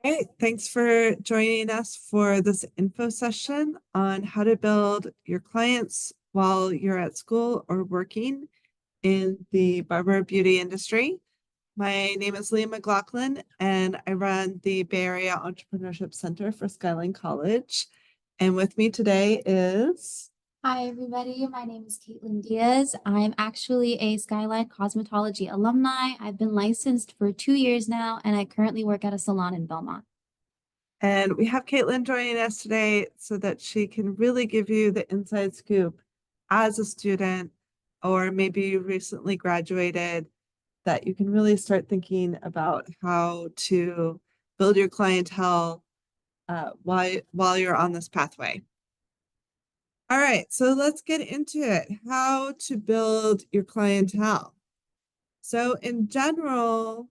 Great. Thanks for joining us for this info session on how to build your clients while you're at school or working in the barber beauty industry. My name is Leah McLaughlin, and I run the Bay Area Entrepreneurship Center for Skyline College. And with me today is Hi, everybody. My name is Caitlin Diaz. I'm actually a Skyline Cosmetology alumni. I've been licensed for 2 years now, and I currently work at a salon in Belmont. And we have Caitlin joining us today so that she can really give you the inside scoop as a student, or maybe you recently graduated, that you can really start thinking about how to build your clientele while you're on this pathway. All right, so let's get into it. How to build your clientele. So in general,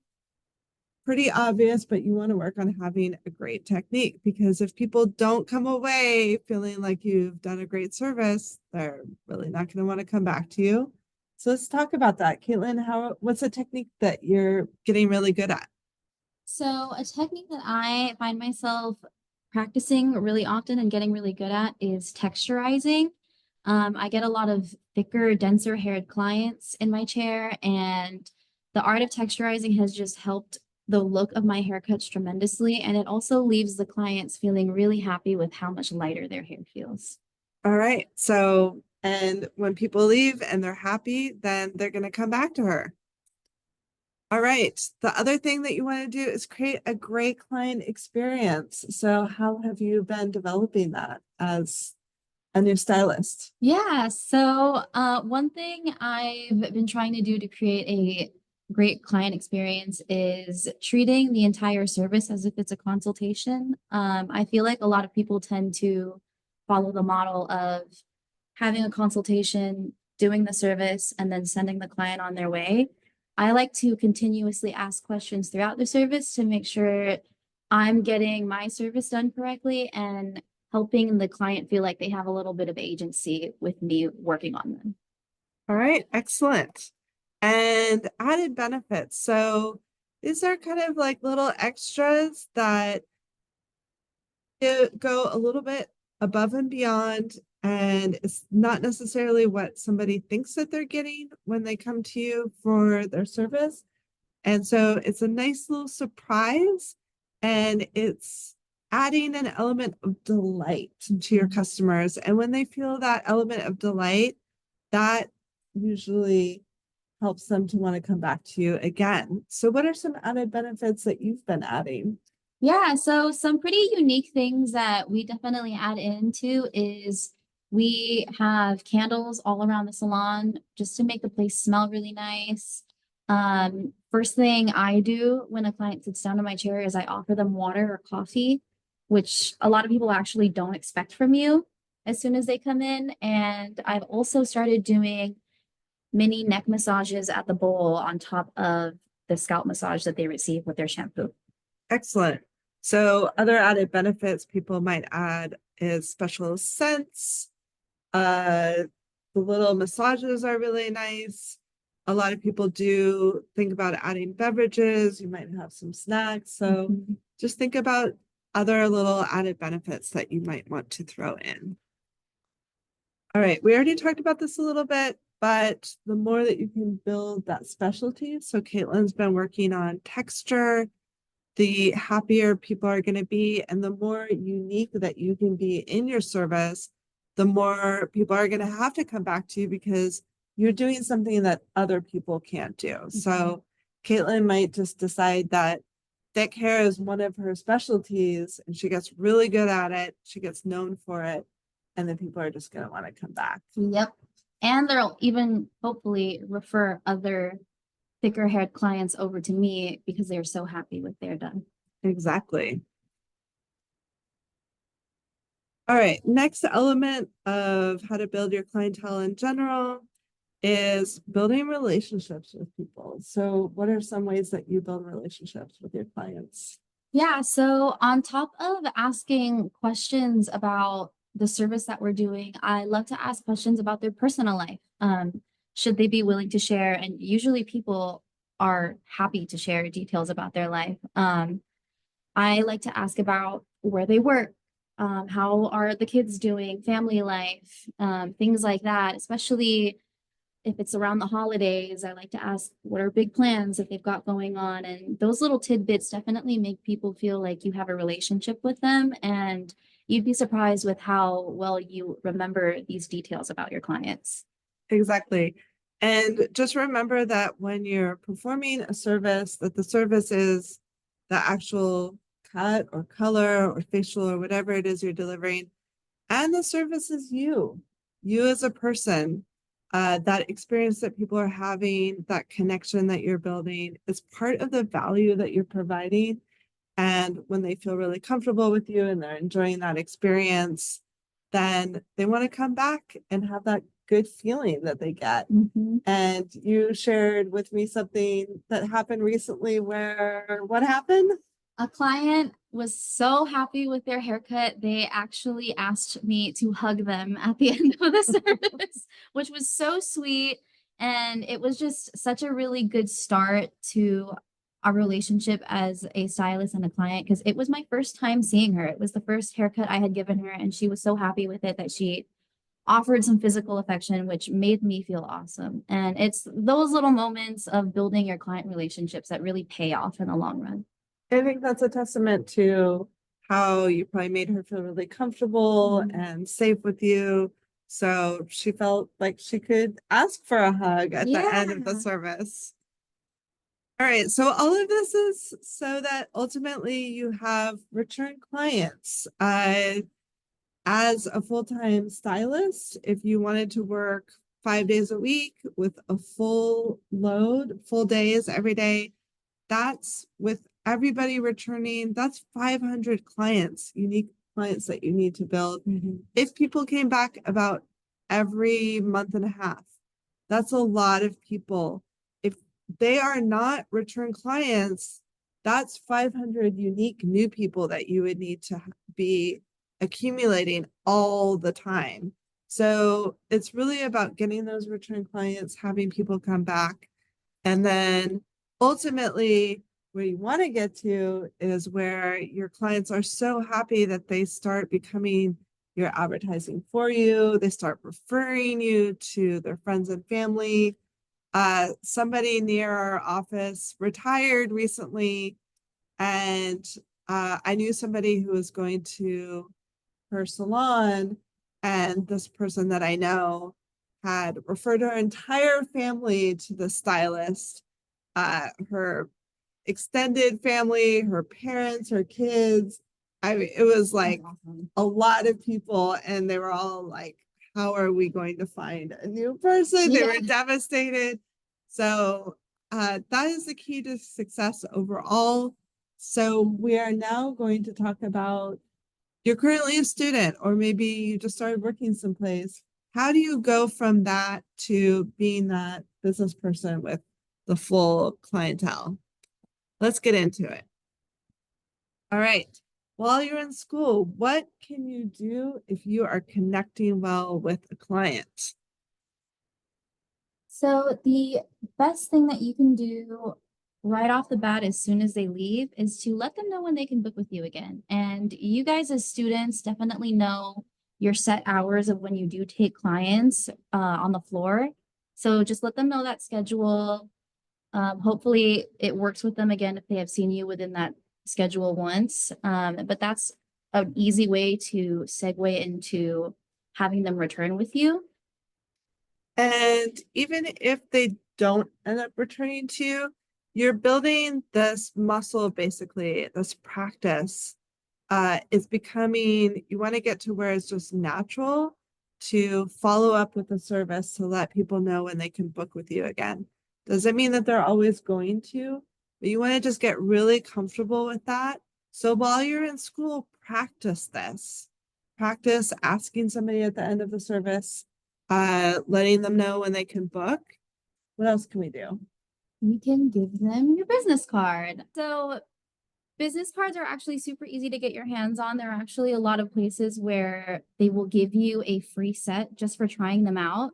pretty obvious, but you want to work on having a great technique, because if people don't come away feeling like you've done a great service, they're really not going to want to come back to you. So let's talk about that. Caitlin, what's a technique that you're getting really good at? So, a technique that I find myself practicing really often and getting really good at is texturizing. I get a lot of thicker, denser haired clients in my chair, and the art of texturizing has just helped the look of my haircuts tremendously. And it also leaves the clients feeling really happy with how much lighter their hair feels. All right. So, and when people leave and they're happy, then they're going to come back to her. All right. The other thing that you want to do is create a great client experience. So, how have you been developing that as a new stylist? Yeah, so one thing I've been trying to do to create a great client experience is treating the entire service as if it's a consultation. I feel like a lot of people tend to follow the model of having a consultation, doing the service, and then sending the client on their way. I like to continuously ask questions throughout the service to make sure I'm getting my service done correctly and helping the client feel like they have a little bit of agency with me working on them. All right, excellent. And added benefits. So these are kind of like little extras that go a little bit above and beyond. And it's not necessarily what somebody thinks that they're getting when they come to you for their service. And so it's a nice little surprise, and it's adding an element of delight to your customers. And when they feel that element of delight, that usually helps them to want to come back to you again. So, what are some added benefits that you've been adding? Yeah, so some pretty unique things that we definitely add into is we have candles all around the salon just to make the place smell really nice. First thing I do when a client sits down in my chair is I offer them water or coffee, which a lot of people actually don't expect from you as soon as they come in. And I've also started doing mini neck massages at the bowl on top of the scalp massage that they receive with their shampoo. Excellent. So, other added benefits people might add is special scents. The little massages are really nice. A lot of people do think about adding beverages. You might have some snacks. So, Mhm. just think about other little added benefits that you might want to throw in. All right, we already talked about this a little bit, but the more that you can build that specialty. So, Caitlin's been working on texture, the happier people are going to be, and the more unique that you can be in your service, the more people are going to have to come back to you because you're doing something that other people can't do. So Caitlin might just decide that thick hair is one of her specialties, and she gets really good at it. She gets known for it, and then people are just going to want to come back. Yep. And they'll even hopefully refer other thicker haired clients over to me because they're so happy with their done. Exactly. All right, next element of how to build your clientele in general is building relationships with people. So, what are some ways that you build relationships with your clients? Yeah, so on top of asking questions about the service that we're doing, I love to ask questions about their personal life. Should they be willing to share? And usually people are happy to share details about their life. I like to ask about where they work, how are the kids doing, family life, things like that, especially if it's around the holidays. I like to ask what are big plans that they've got going on. And those little tidbits definitely make people feel like you have a relationship with them. And you'd be surprised with how well you remember these details about your clients. Exactly. And just remember that when you're performing a service, that the service is the actual cut or color or facial or whatever it is you're delivering. And the service is you as a person. That experience that people are having, that connection that you're building is part of the value that you're providing. And when they feel really comfortable with you and they're enjoying that experience, then they want to come back and have that good feeling that they get. Mhm. And you shared with me something that happened recently where what happened? A client was so happy with their haircut, they actually asked me to hug them at the end of the service, which was so sweet. And it was just such a really good start to our relationship as a stylist and a client because it was my first time seeing her. It was the first haircut I had given her, and she was so happy with it that she offered some physical affection, which made me feel awesome. And it's those little moments of building your client relationships that really pay off in the long run. I think that's a testament to how you probably made her feel really comfortable Mhm. and safe with you. So she felt like she could ask for a hug at the end of the Yeah. service. All right, so all of this is so that ultimately you have return clients. As a full-time stylist, if you wanted to work 5 days a week with a full load, full days every day, that's with everybody returning, that's 500 clients, unique clients that you need to build. Mhm. If people came back about every month and a half, that's a lot of people. If they are not return clients, that's 500 unique new people that you would need to be accumulating all the time. So it's really about getting those return clients, having people come back, and then ultimately where you want to get to is where your clients are so happy that they start becoming your advertising for you. They start referring you to their friends and family. Somebody near our office retired recently, and I knew somebody who was going to her salon, and this person that I know had referred her entire family to the stylist, her extended family, her parents, her kids. I mean, it was like Awesome. a lot of people, and they were all like, how are we going to find a new person? They Yeah. were devastated. So that is the key to success overall. So we are now going to talk about, you're currently a student, or maybe you just started working someplace. How do you go from that to being that business person with the full clientele? Let's get into it. All right. While you're in school, what can you do if you are connecting well with a client? So the best thing that you can do right off the bat as soon as they leave is to let them know when they can book with you again. And you guys as students definitely know your set hours of when you do take clients on the floor. So just let them know that schedule. Hopefully it works with them again if they have seen you within that schedule once. But that's an easy way to segue into having them return with you. And even if they don't end up returning to you, you're building this muscle, basically, this practice. It's becoming, you want to get to where it's just natural to follow up with the service to let people know when they can book with you again. Doesn't mean that they're always going to, but you want to just get really comfortable with that. So while you're in school, practice this. Practice asking somebody at the end of the service, letting them know when they can book. What else can we do? You can give them your business card. So business cards are actually super easy to get your hands on. There are actually a lot of places where they will give you a free set just for trying them out.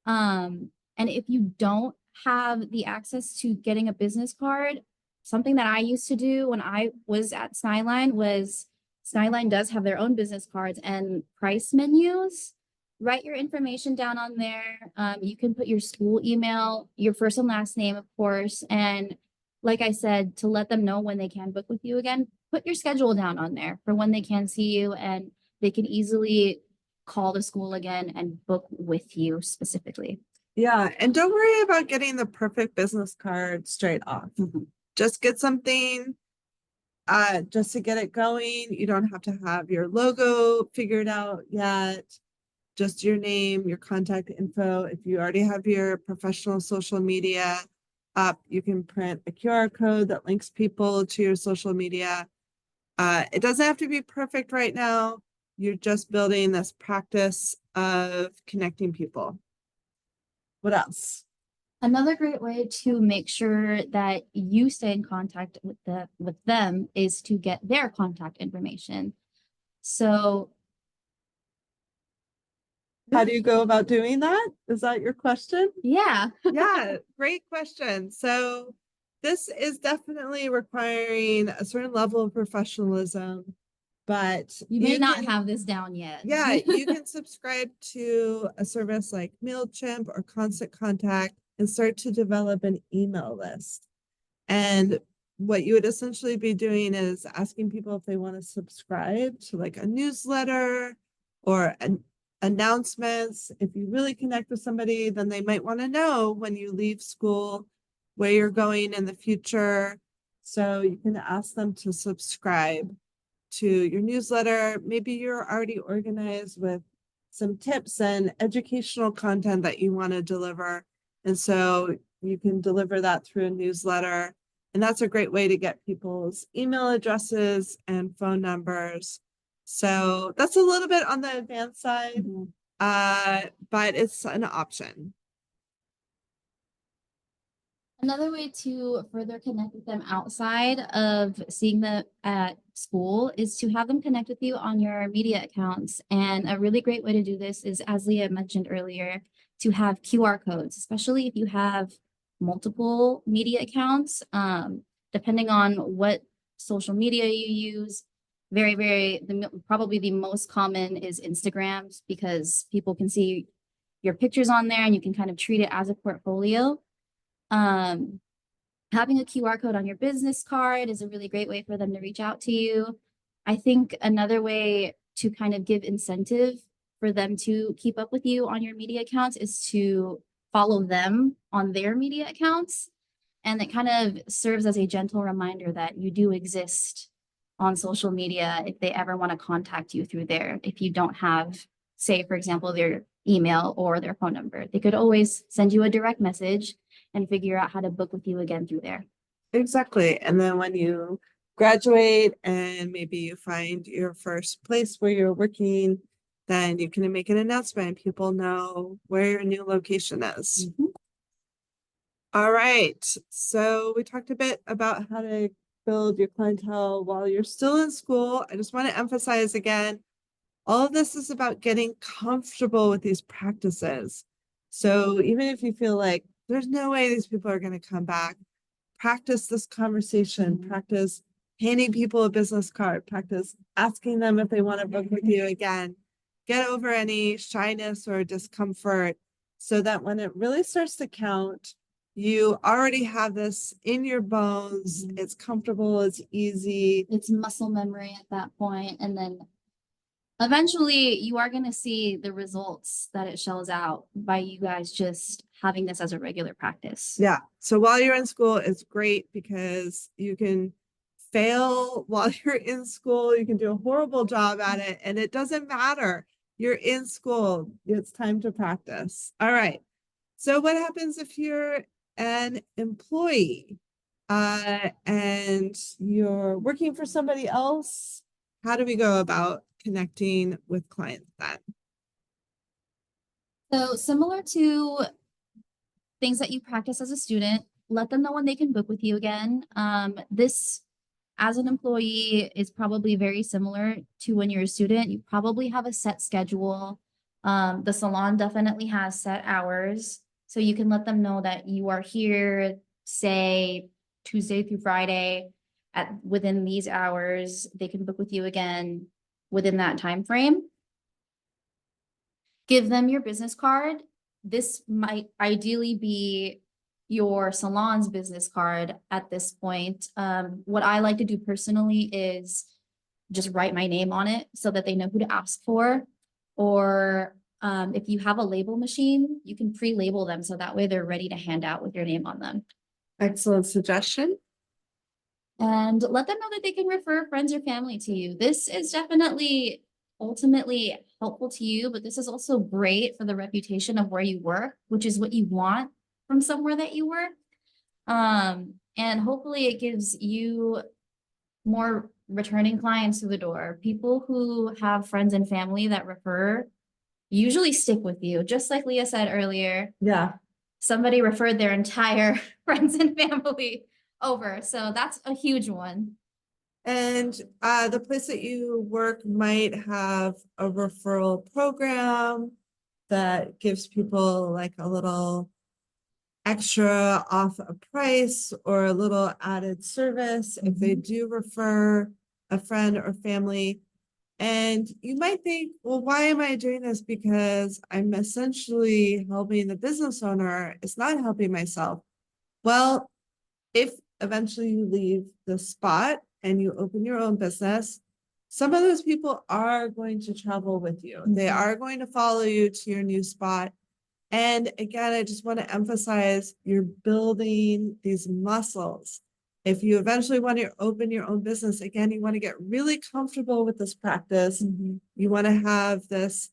And if you don't have the access to getting a business card, something that I used to do when I was at Skyline does have their own business cards and price menus. Write your information down on there. You can put your school email, your first and last name, of course. And like I said, to let them know when they can book with you again, put your schedule down on there for when they can see you, and they can easily call the school again and book with you specifically. Yeah, and don't worry about getting the perfect business card straight off. Just get something just to get it going. You don't have to have your logo figured out yet. Just your name, your contact info. If you already have your professional social media up, you can print a QR code that links people to your social media. It doesn't have to be perfect right now. You're just building this practice of connecting people. What else? Another great way to make sure that you stay in contact with them is to get their contact information. So how do you go about doing that? Is that your question? yeah. Yeah, great question. So this is definitely requiring a certain level of professionalism, but You may not can, have this down yet. yeah, you can subscribe to a service like MailChimp or Constant Contact and start to develop an email list. And what you would essentially be doing is asking people if they want to subscribe to like a newsletter or an announcements. If you really connect with somebody, then they might want to know when you leave school where you're going in the future. So you can ask them to subscribe to your newsletter. Maybe you're already organized with some tips and educational content that you want to deliver. And so you can deliver that through a newsletter. And that's a great way to get people's email addresses and phone numbers. So that's a little bit on the advanced side, but it's an option. Another way to further connect with them outside of seeing them at school is to have them connect with you on your media accounts. And a really great way to do this is, as Leah mentioned earlier, to have QR codes, especially if you have multiple media accounts. Depending on what social media you use, probably the most common is Instagrams, because people can see your pictures on there and you can kind of treat it as a portfolio. Having a QR code on your business card is a really great way for them to reach out to you. I think another way to kind of give incentive for them to keep up with you on your media accounts is to follow them on their media accounts. And it kind of serves as a gentle reminder that you do exist on social media if they ever want to contact you through there. If you don't have, say, for example, their email or their phone number, they could always send you a direct message and figure out how to book with you again through there. Exactly. And then when you graduate and maybe you find your first place where you're working, then you can make an announcement and people know where your new location is. All right. So we talked a bit about how to build your clientele while you're still in school. I just want to emphasize again, all of this is about getting comfortable with these practices. So even if you feel like there's no way these people are going to come back, practice this conversation, practice handing people a business card, practice asking them if they want to book with you again. Get over any shyness or discomfort so that when it really starts to count, you already have this in your bones. It's comfortable, it's easy. It's muscle memory at that point. And then eventually you are going to see the results that it shows out by you guys just having this as a regular practice. Yeah. So while you're in school, it's great because you can fail while you're in school. You can do a horrible job at it and it doesn't matter. You're in school. It's time to practice. All right. So what happens if you're an employee and you're working for somebody else? How do we go about connecting with clients then? So similar to things that you practice as a student, let them know when they can book with you again. This, as an employee, is probably very similar to when you're a student. You probably have a set schedule. The salon definitely has set hours. So you can let them know that you are here, say, Tuesday through Friday at within these hours. They can book with you again within that time frame. Give them your business card. This might ideally be your salon's business card at this point. What I like to do personally is just write my name on it so that they know who to ask for. Or if you have a label machine, you can pre-label them so that way they're ready to hand out with your name on them. Excellent suggestion. And let them know that they can refer friends or family to you. This is definitely ultimately helpful to you, but this is also great for the reputation of where you work, which is what you want from somewhere that you work. And hopefully it gives you more returning clients to the door. People who have friends and family that refer usually stick with you. Just like Leah said earlier, Yeah. somebody referred their entire friends and family over. So that's a huge one. And the place that you work might have a referral program that gives people like a little extra off a price or a little added service if they do refer a friend or family. And you might think, well, why am I doing this? Because I'm essentially helping the business owner. It's not helping myself. Well, if eventually you leave the spot and you open your own business, some of those people are going to travel with you. They are going to follow you to your new spot. And again, I just want to emphasize you're building these muscles. If you eventually want to open your own business, again, you want to get really comfortable with this practice. You want to have this,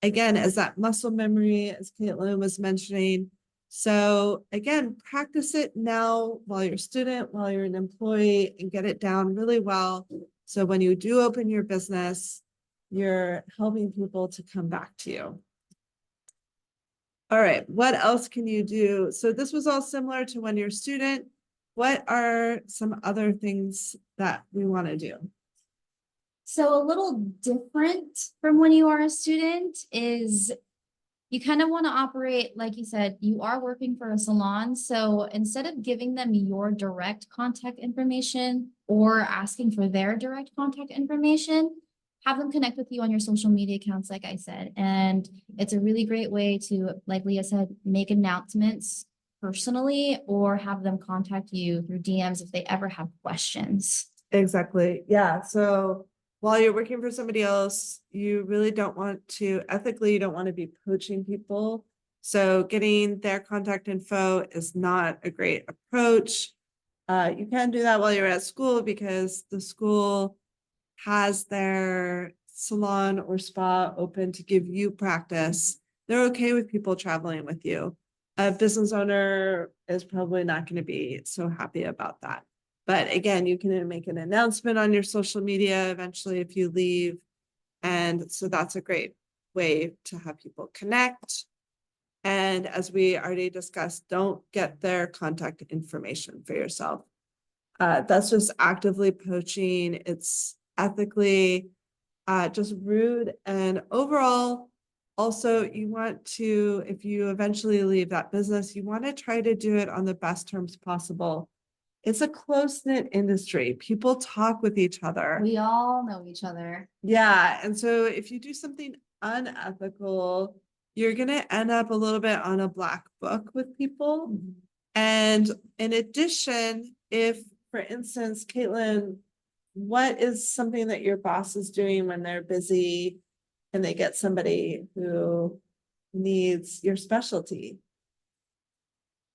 again, as that muscle memory, as Caitlin was mentioning. So again, practice it now while you're a student, while you're an employee, and get it down really well. So when you do open your business, you're helping people to come back to you. All right, what else can you do? So this was all similar to when you're a student. What are some other things that we want to do? So a little different from when you are a student is you kind of want to operate, like you said, you are working for a salon. So instead of giving them your direct contact information or asking for their direct contact information, have them connect with you on your social media accounts, like I said. And it's a really great way to, like Leah said, make announcements personally or have them contact you through DMs if they ever have questions. Exactly. Yeah. So while you're working for somebody else, you really don't want to, ethically, you don't want to be poaching people. So getting their contact info is not a great approach. You can do that while you're at school because the school has their salon or spa open to give you practice. They're okay with people traveling with you. A business owner is probably not going to be so happy about that. But again, you can make an announcement on your social media eventually if you leave. And so that's a great way to have people connect. And as we already discussed, don't get their contact information for yourself. That's just actively poaching. It's ethically just rude. And overall, also, you want to, if you eventually leave that business, you want to try to do it on the best terms possible. It's a close-knit industry. People talk with each other. We all know each other. Yeah. And so if you do something unethical, you're going to end up a little bit on a black book with people. And in addition, if, for instance, Caitlin, what is something that your boss is doing when they're busy and they get somebody who needs your specialty?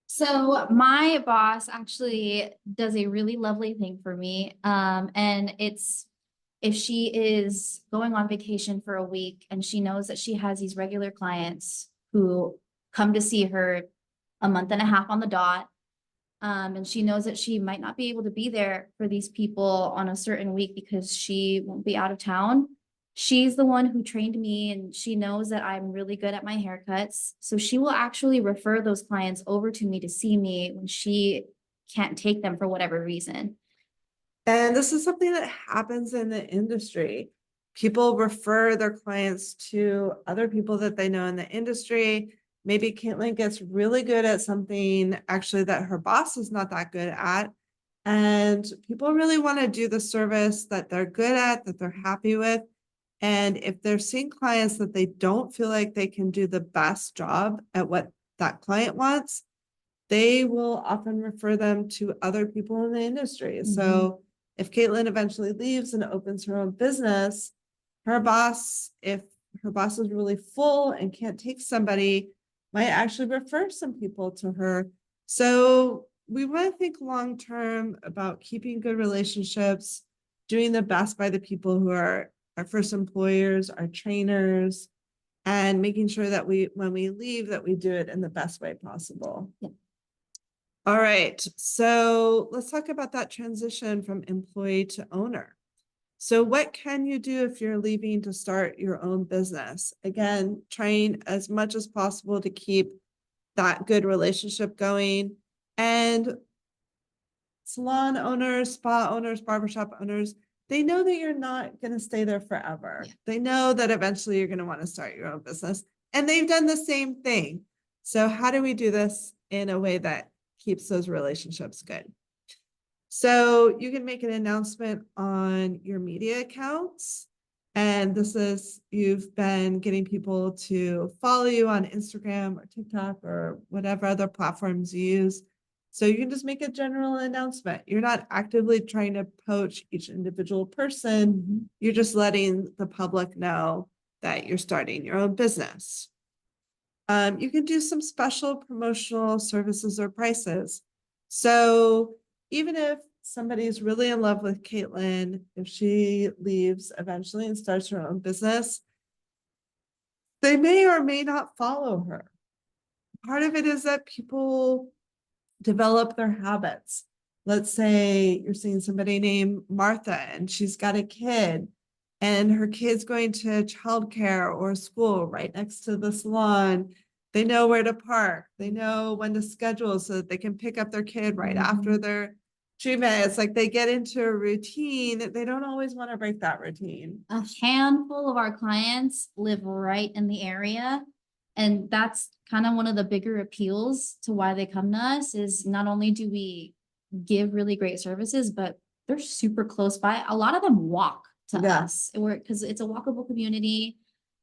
So my boss actually does a really lovely thing for me. And it's if she is going on vacation for a week and she knows that she has these regular clients who come to see her a month and a half on the dot. And she knows that she might not be able to be there for these people on a certain week because she won't be out of town. She's the one who trained me and she knows that I'm really good at my haircuts. So she will actually refer those clients over to me to see me when she can't take them for whatever reason. And this is something that happens in the industry. People refer their clients to other people that they know in the industry. Maybe Caitlin gets really good at something actually that her boss is not that good at. And people really want to do the service that they're good at, that they're happy with. And if they're seeing clients that they don't feel like they can do the best job at what that client wants, they will often refer them to other people in the industry. So if Caitlin eventually leaves and opens her own business, her boss, if her boss is really full and can't take somebody, might actually refer some people to her. So we want to think long term about keeping good relationships, doing the best by the people who are our first employers, our trainers, and making sure that when we leave, that we do it in the best way possible. Yeah. All right, so let's talk about that transition from employee to owner. So what can you do if you're leaving to start your own business? Again, trying as much as possible to keep that good relationship going. And salon owners, spa owners, barbershop owners, they know that you're not going to stay there forever. Yeah. They know that eventually you're going to want to start your own business. And they've done the same thing. So how do we do this in a way that keeps those relationships good? So you can make an announcement on your media accounts. And this is, you've been getting people to follow you on Instagram or TikTok or whatever other platforms you use. So you can just make a general announcement. You're not actively trying to poach each individual person. You're just letting the public know that you're starting your own business. You can do some special promotional services or prices. So even if somebody's really in love with Caitlin, if she leaves eventually and starts her own business, they may or may not follow her. Part of it is that people develop their habits. Let's say you're seeing somebody named Martha and she's got a kid and her kid's going to childcare or school right next to the salon. They know where to park. They know when to schedule so that they can pick up their kid right after their treatment. It's like they get into a routine. They don't always want to break that routine. A handful of our clients live right in the area. And that's kind of one of the bigger appeals to why they come to us is not only do we give really great services, but they're super close by. A lot of them walk to us because it's a walkable community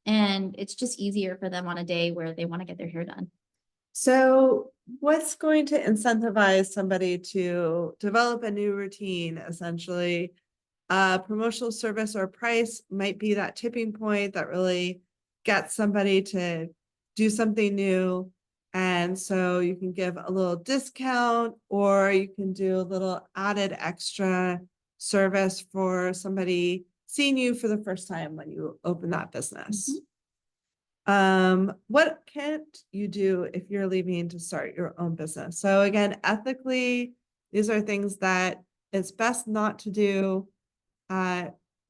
and it's just easier for them on a day where they want to get their hair done. So what's going to incentivize somebody to develop a new routine, essentially? Promotional service or price might be that tipping point that really gets somebody to do something new. And so you can give a little discount or you can do a little added extra service for somebody seeing you for the first time when you open that business. What can't you do if you're leaving to start your own business? So again, ethically, these are things that it's best not to do.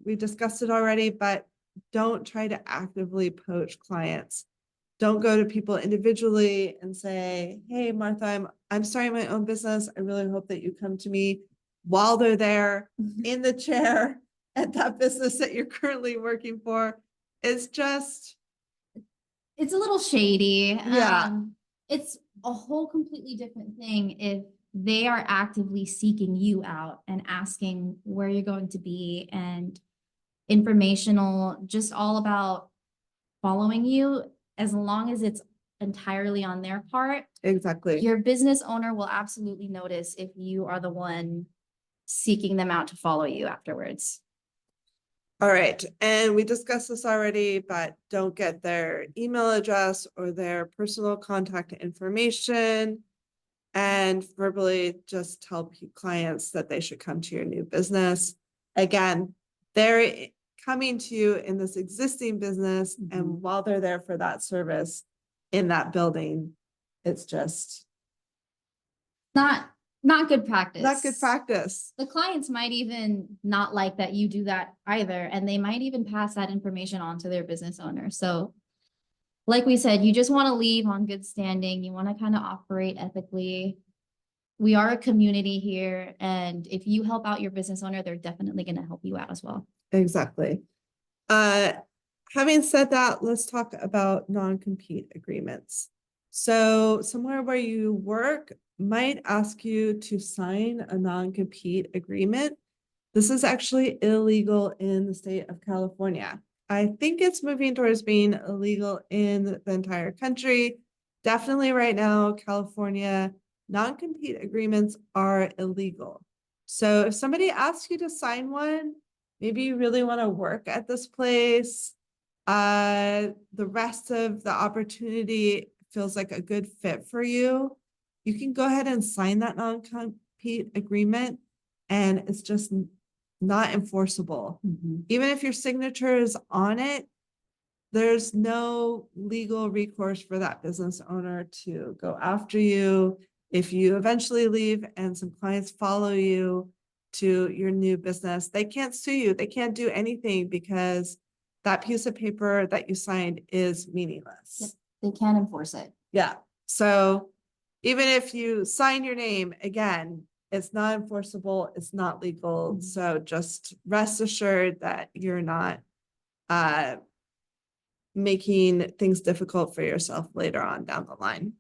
We discussed it already, but don't try to actively poach clients. Don't go to people individually and say, hey, Martha, I'm starting my own business. I really hope that you come to me while they're there in the chair at that business that you're currently working for. It's just, it's a little shady. Yeah. It's a whole completely different thing if they are actively seeking you out and asking where you're going to be and informational, just all about following you, as long as it's entirely on their part. Exactly. Your business owner will absolutely notice if you are the one seeking them out to follow you afterwards. All right. And we discussed this already, but don't get their email address or their personal contact information. And verbally just tell clients that they should come to your new business. Again, they're coming to you in this existing business. And while they're there for that service in that building, it's just not good practice. Not good practice. The clients might even not like that you do that either. And they might even pass that information on to their business owner. So like we said, you just want to leave on good standing. You want to kind of operate ethically. We are a community here. And if you help out your business owner, they're definitely going to help you out as well. Exactly. Having said that, let's talk about non-compete agreements. So somewhere where you work, might ask you to sign a non-compete agreement. This is actually illegal in the state of California. I think it's moving towards being illegal in the entire country. Definitely right now, California, non-compete agreements are illegal. So if somebody asks you to sign one, maybe you really want to work at this place. The rest of the opportunity feels like a good fit for you. You can go ahead and sign that non-compete agreement, and it's just not enforceable. Even if your signature is on it, there's no legal recourse for that business owner to go after you. If you eventually leave and some clients follow you to your new business, they can't sue you. They can't do anything because that piece of paper that you signed is meaningless. Yep. They can't enforce it. Yeah. So even if you sign your name again, it's not enforceable. It's not legal. So just rest assured that you're not making things difficult for yourself later on down the line.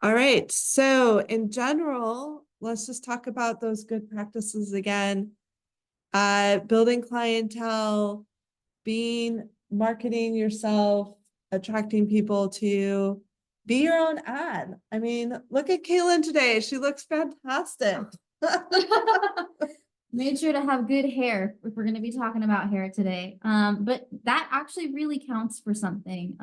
All right. So in general, let's just talk about those good practices again. Building clientele, marketing yourself, attracting people to you. Be your own ad. I mean, look at Caitlin today. She looks fantastic. Made sure to have good hair if we're going to be talking about hair today. But that actually really counts for something.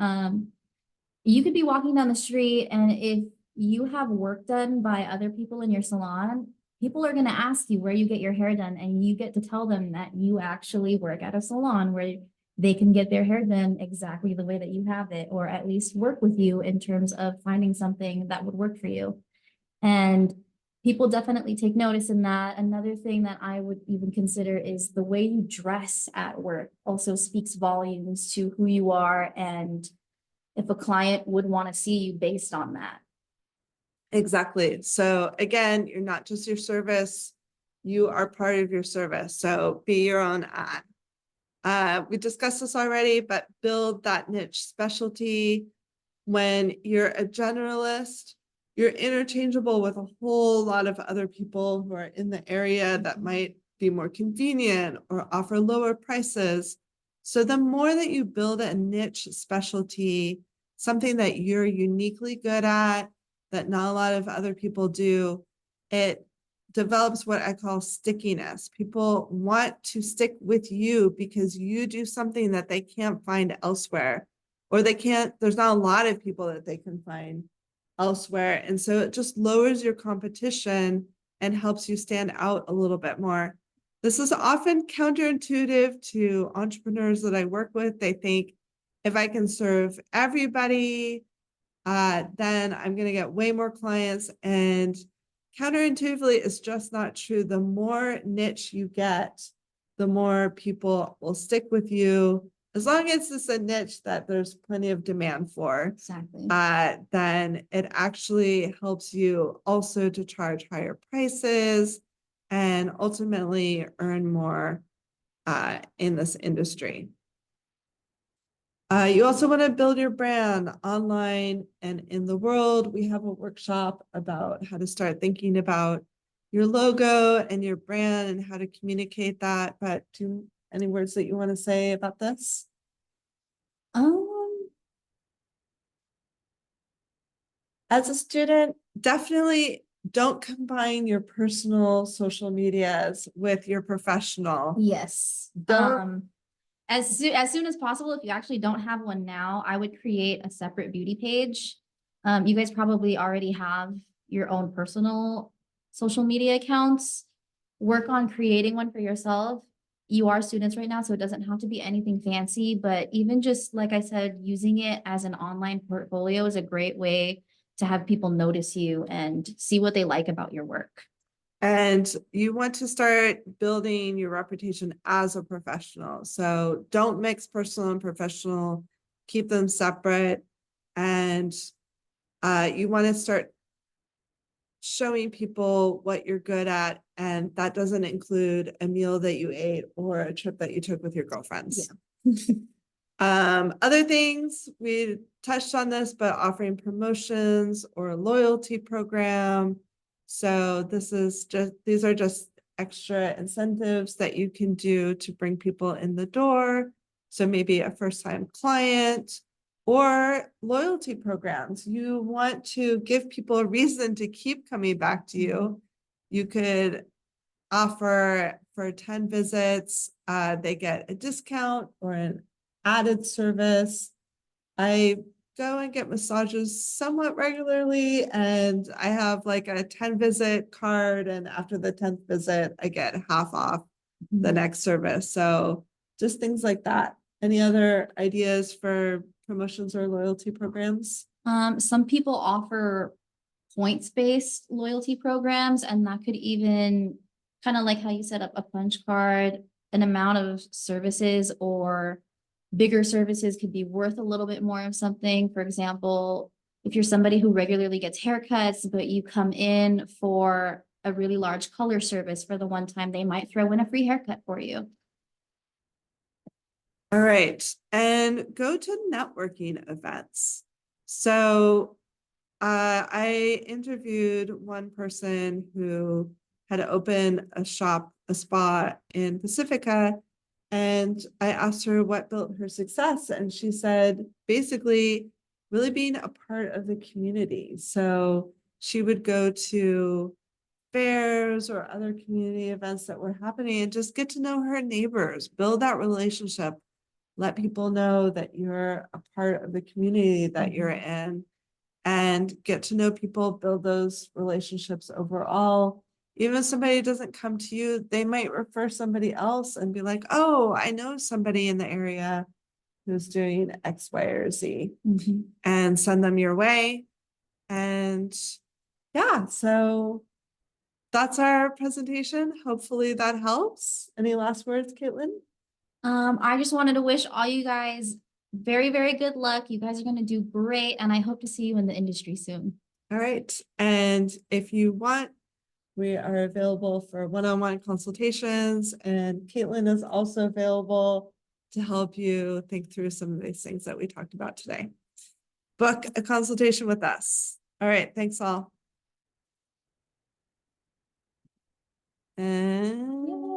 You could be walking down the street, and if you have work done by other people in your salon, people are going to ask you where you get your hair done, and you get to tell them that you actually work at a salon where they can get their hair done exactly the way that you have it, or at least work with you in terms of finding something that would work for you. And people definitely take notice in that. Another thing that I would even consider is the way you dress at work also speaks volumes to who you are, and if a client would want to see you based on that. Exactly. So again, you're not just your service, you are part of your service. So be your own ad. We discussed this already, but build that niche specialty. When you're a generalist, you're interchangeable with a whole lot of other people who are in the area that might be more convenient or offer lower prices. So the more that you build a niche specialty, something that you're uniquely good at, that not a lot of other people do, it develops what I call stickiness. People want to stick with you because you do something that they can't find elsewhere, or there's not a lot of people that they can find elsewhere. And so it just lowers your competition and helps you stand out a little bit more. This is often counterintuitive to entrepreneurs that I work with. They think if I can serve everybody, then I'm going to get way more clients. And counterintuitively, it's just not true. The more niche you get, the more people will stick with you. As long as it's a niche that there's plenty of demand for, Exactly. then it actually helps you also to charge higher prices and ultimately earn more in this industry. You also want to build your brand online and in the world. We have a workshop about how to start thinking about your logo and your brand and how to communicate that. But any words that you want to say about this? As a student, definitely don't combine your personal social medias with your professional. Yes. Don't As soon as possible, if you actually don't have one now, I would create a separate beauty page. You guys probably already have your own personal social media accounts. Work on creating one for yourself. You are students right now, so it doesn't have to be anything fancy, but even just like I said, using it as an online portfolio is a great way to have people notice you and see what they like about your work. And you want to start building your reputation as a professional. So don't mix personal and professional, keep them separate. And you want to start showing people what you're good at. And that doesn't include a meal that you ate or a trip that you took with your girlfriends. Yeah. Other things, we touched on this, but offering promotions or a loyalty program. So these are just extra incentives that you can do to bring people in the door. So maybe a first-time client or loyalty programs. You want to give people a reason to keep coming back to you. You could offer for 10 visits, they get a discount or an added service. I go and get massages somewhat regularly, and I have like a 10 visit card, and after the 10th visit, I get half off the next service. So just things like that. Any other ideas for promotions or loyalty programs? Some people offer points-based loyalty programs, and that could even kind of like how you set up a punch card, an amount of services or bigger services could be worth a little bit more of something. For example, if you're somebody who regularly gets haircuts, but you come in for a really large color service for the one time, they might throw in a free haircut for you. All right, and go to networking events. So I interviewed one person who had opened a spa in Pacifica, and I asked her what built her success, and she said basically really being a part of the community. So she would go to fairs or other community events that were happening and just get to know her neighbors, build that relationship, let people know that you're a part of the community that you're in, and get to know people, build those relationships overall. Even if somebody doesn't come to you, they might refer somebody else and be like, oh, I know somebody in the area who's doing X, Y, or Z, and send them your way. And yeah, so that's our presentation. Hopefully that helps. Any last words, Caitlin? I just wanted to wish all you guys very, very good luck. You guys are going to do great, and I hope to see you in the industry soon. All right. And if you want, we are available for one-on-one consultations, and Caitlin is also available to help you think through some of these things that we talked about today. Book a consultation with us. All right. Thanks all. And